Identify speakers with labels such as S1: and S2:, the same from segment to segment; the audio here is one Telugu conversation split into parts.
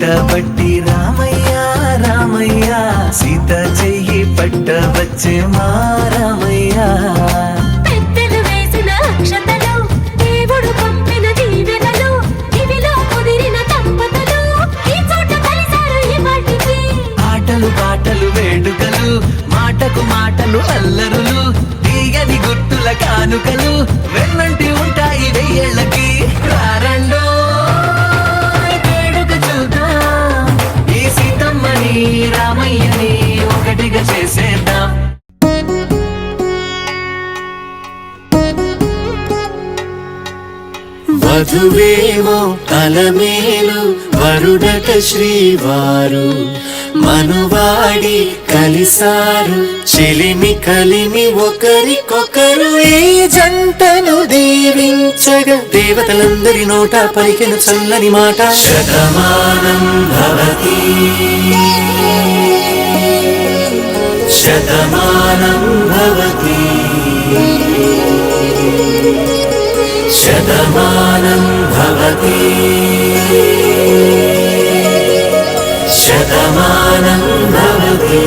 S1: పట్టబట్టి రామయ్య రామయ్య సీత చెయ్యి పట్టవచ్చే మా రామయ్య
S2: పెద్దలు వేసిన అక్షతలు దేవుడు పంపిన దీవెనలు ఇవిలో కుదిరిన దంపతులు ఈ చోట కలిసారు ఈ వాటికి
S1: ఆటలు పాటలు వేడుకలు మాటకు మాటలు అల్లరులు తీయని గుట్టుల కానుకలు వెన్నంటి ఉంటాయి వెయ్యేళ్ళకి రారండో వేడుక చూద్దాం ఈ సీతమ్మని రామయ్యని ఒకటిగా చేసేద్దాం వధువేమో అలమేలు వరుడట శ్రీవారు మనువాడి కలిసారు చెలిమి కలిమి ఒకరికొకరు ఈ జంటను దీవించగా దేవతలందరి నోట పలికెను చల్లని మాట శతమానం భవతి శతమానం భవతి శతమానం భవతి శతమానం భవతి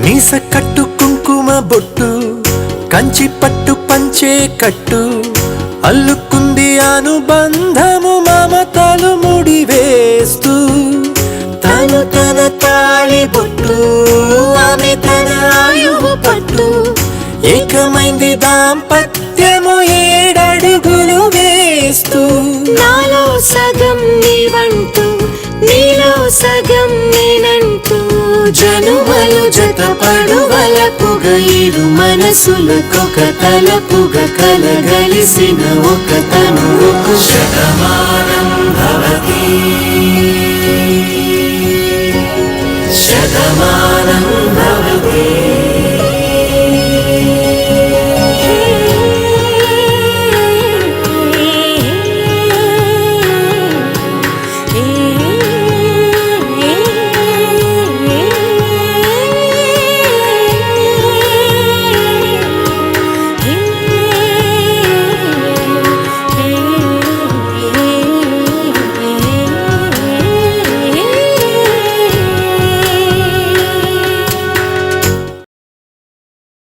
S1: మీస కట్టు కుంకుమ బొట్టు కంచి పట్టు పంచే కట్టు అల్లుకుంది అనుబంధము మమతలు ముడివేస్తూ తను తన తాళి బొట్టు ఆమె తన ఆయువు పట్టు ఏకమైంది దాంపత్యము 7 అడుగులు వేస్తూ
S2: నాలో సగం నీవంటూ నీలో సగం నేనంటూ
S1: జనుమలు జతపడువలపుగా ఇరు మనసులకొక తలపుగా కలగలిసిన ఒక తనువుకు శతమానం భవతి శతమానం భవతి